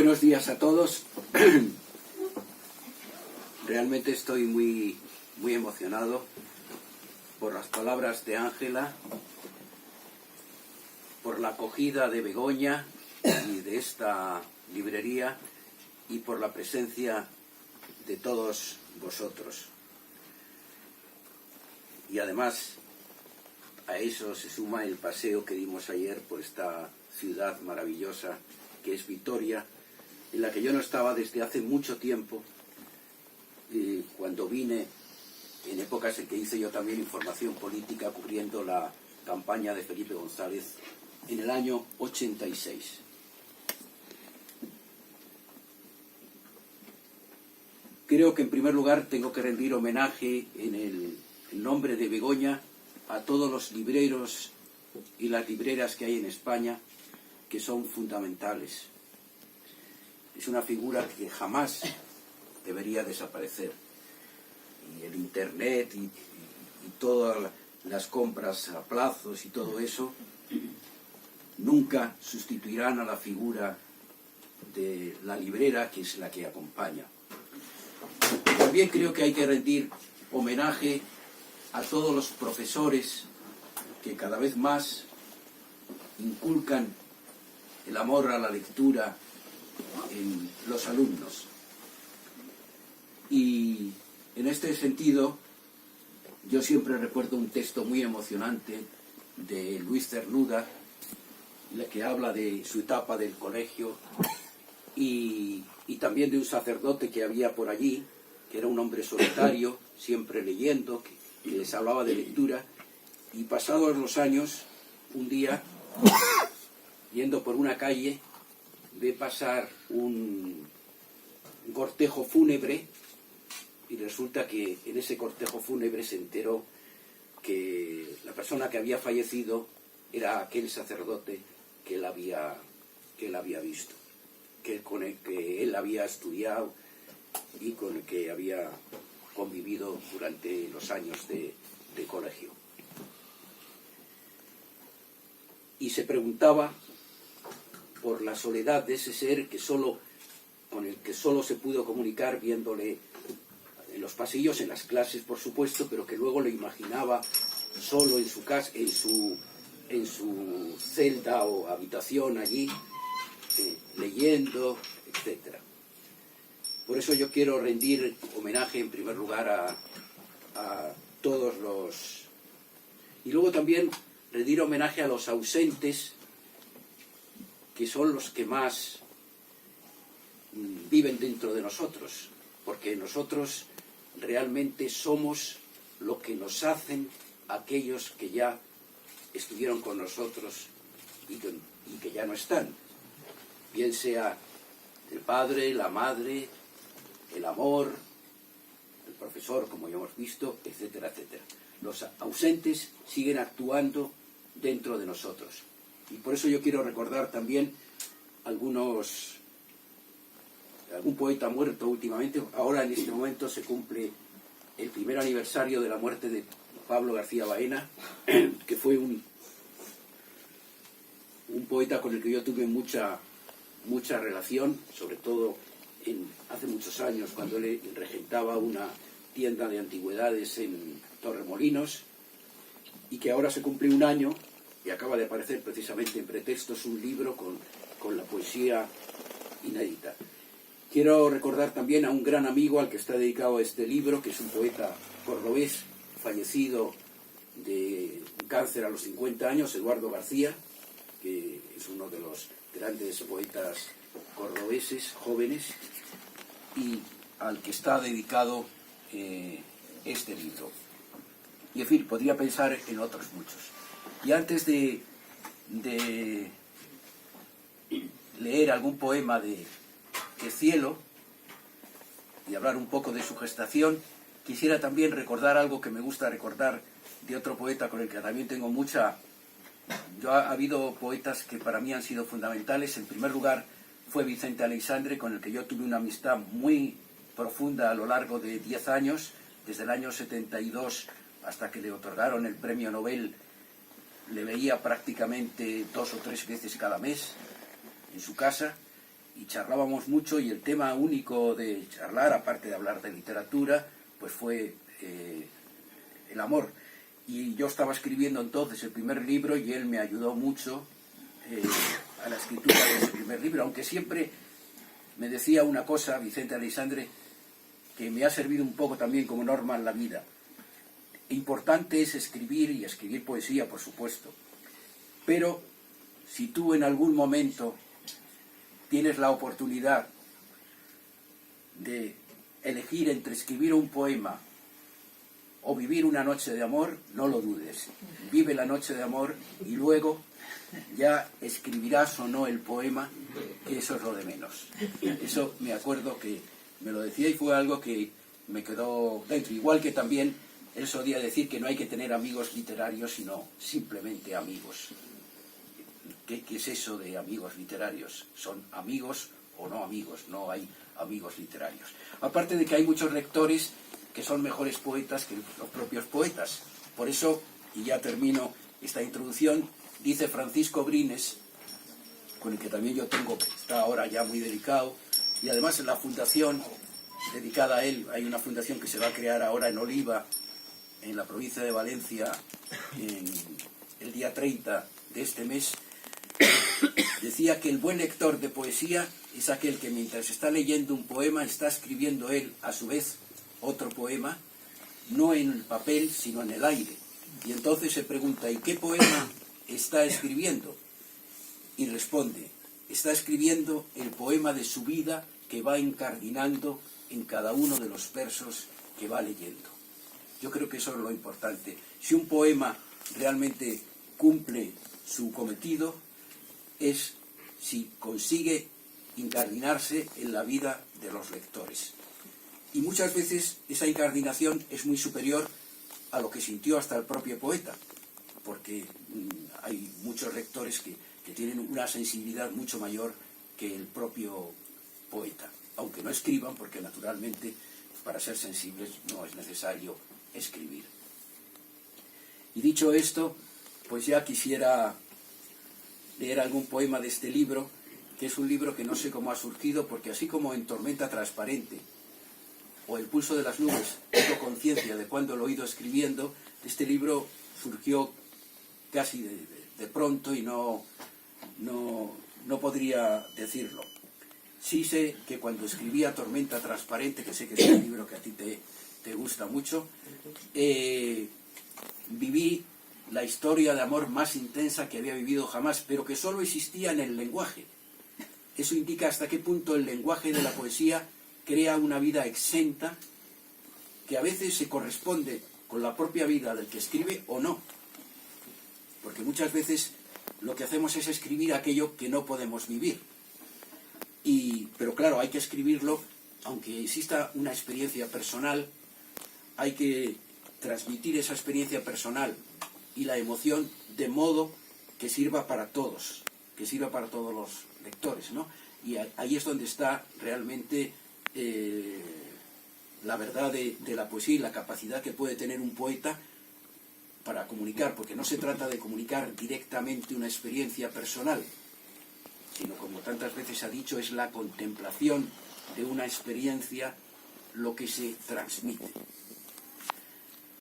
Buenos días a todos. Realmente estoy muy emocionado por las palabras de Ángela, por la acogida de Begoña y de esta librería y por la presencia de todos vosotros. Y además a eso se suma el paseo que dimos ayer por esta ciudad maravillosa que es Vitoria, en la que yo no estaba desde hace mucho tiempo, cuando vine en épocas en que hice yo también información política cubriendo la campaña de Felipe González en el año 86. Creo que en primer lugar tengo que rendir homenaje en el nombre de Begoña a todos los libreros y las libreras que hay en España, que son fundamentales. Es una figura que jamás debería desaparecer. Y el Internet y todas las compras a plazos y todo eso nunca sustituirán a la figura de la librera, que es la que acompaña. También creo que hay que rendir homenaje a todos los profesores que cada vez más inculcan el amor a la lectura en los alumnos. Y en este sentido, yo siempre recuerdo un texto muy emocionante de Luis Cernuda, que habla de su etapa del colegio y también de un sacerdote que había por allí, que era un hombre solitario, siempre leyendo, que les hablaba de lectura, y pasados los años, un día, yendo por una calle, ve pasar un cortejo fúnebre, y resulta que en ese cortejo fúnebre se enteró que la persona que había fallecido era aquel sacerdote que él había visto, con el que él había estudiado y con el que había convivido durante los años de colegio. Y se preguntaba por la soledad de ese ser con el que solo se pudo comunicar viéndole en los pasillos, en las clases por supuesto, pero que luego lo imaginaba solo en su casa, en su celda o habitación allí, leyendo, etc. Por eso yo quiero rendir homenaje en primer lugar a todos los... Y luego también rendir homenaje a los ausentes, que son los que más viven dentro de nosotros, porque nosotros realmente somos lo que nos hacen aquellos que ya estuvieron con nosotros y que ya no están, bien sea el padre, la madre, el amor, el profesor, como ya hemos visto, etcétera, etcétera. Los ausentes siguen actuando dentro de nosotros. Y por eso yo quiero recordar también algún poeta muerto últimamente. Ahora en este momento se cumple el primer aniversario de la muerte de Pablo García Baena, que fue un poeta con el que yo tuve mucha relación, sobre todo hace muchos años, cuando él regentaba una tienda de antigüedades en Torremolinos, y que ahora se cumple un año y acaba de aparecer precisamente en Pretextos un libro con la poesía inédita. Quiero recordar también a un gran amigo al que está dedicado a este libro, que es un poeta cordobés, fallecido de un cáncer a los 50 años, Eduardo García, que es uno de los grandes poetas cordobeses, jóvenes, y al que está dedicado este libro. Y en fin, podría pensar en otros muchos. Y antes de leer algún poema de Cielo y hablar un poco de su gestación, quisiera también recordar algo que me gusta recordar de otro poeta con el que también tengo mucha... Ha habido poetas que para mí han sido fundamentales. En primer lugar fue Vicente Aleixandre, con el que yo tuve una amistad muy profunda a lo largo de 10 años, desde el año 72 hasta que le otorgaron el premio Nobel. Le veía prácticamente 2 o 3 veces cada mes en su casa, y charlábamos mucho, y el tema único de charlar, aparte de hablar de literatura, pues fue el amor. Y yo estaba escribiendo entonces el primer libro y él me ayudó mucho a la escritura de ese primer libro, aunque siempre me decía una cosa, Vicente Aleixandre, que me ha servido un poco también como norma en la vida. Importante es escribir, y escribir poesía, por supuesto, pero si tú en algún momento tienes la oportunidad de elegir entre escribir un poema o vivir una noche de amor, no lo dudes. Vive la noche de amor y luego ya escribirás o no el poema, que eso es lo de menos. Eso me acuerdo que me lo decía y fue algo que me quedó dentro. Igual que también él solía decir que no hay que tener amigos literarios, sino simplemente amigos. ¿Qué es eso de amigos literarios? Son amigos o no amigos, no hay amigos literarios. Aparte de que hay muchos lectores que son mejores poetas que los propios poetas. Por eso, y ya termino esta introducción, dice Francisco Brines, con el que también yo tengo, que está ahora ya muy delicado, y además en la fundación dedicada a él, hay una fundación que se va a crear ahora en Oliva, en la provincia de Valencia, el día 30 de este mes. Decía que el buen lector de poesía es aquel que mientras está leyendo un poema está escribiendo él a su vez otro poema, no en el papel sino en el aire. Y entonces se pregunta, ¿y qué poema está escribiendo? Y responde, está escribiendo el poema de su vida que va incardinando en cada uno de los versos que va leyendo. Yo creo que eso es lo importante. Si un poema realmente cumple su cometido, es si consigue incardinarse en la vida de los lectores. Y muchas veces esa incardinación es muy superior a lo que sintió hasta el propio poeta, porque hay muchos lectores que tienen una sensibilidad mucho mayor que el propio poeta, aunque no escriban, porque naturalmente para ser sensibles no es necesario escribir. Y dicho esto, pues ya quisiera leer algún poema de este libro, que es un libro que no sé cómo ha surgido, porque así como en Tormenta Transparente o El pulso de las nubes tengo conciencia de cuando lo he ido escribiendo, este libro surgió casi de pronto y no podría decirlo. Sí sé que cuando escribía Tormenta Transparente, que sé que es un libro que a ti te gusta mucho, viví la historia de amor más intensa que había vivido jamás, pero que solo existía en el lenguaje. Eso indica hasta qué punto el lenguaje de la poesía crea una vida exenta, que a veces se corresponde con la propia vida del que escribe o no. Porque muchas veces lo que hacemos es escribir aquello que no podemos vivir. Pero claro, hay que escribirlo, aunque exista una experiencia personal, hay que transmitir esa experiencia personal y la emoción de modo que sirva para todos, que sirva para todos los lectores, ¿no? Y ahí es donde está realmente la verdad de la poesía y la capacidad que puede tener un poeta para comunicar, porque no se trata de comunicar directamente una experiencia personal, sino, como tantas veces se ha dicho, es la contemplación de una experiencia lo que se transmite.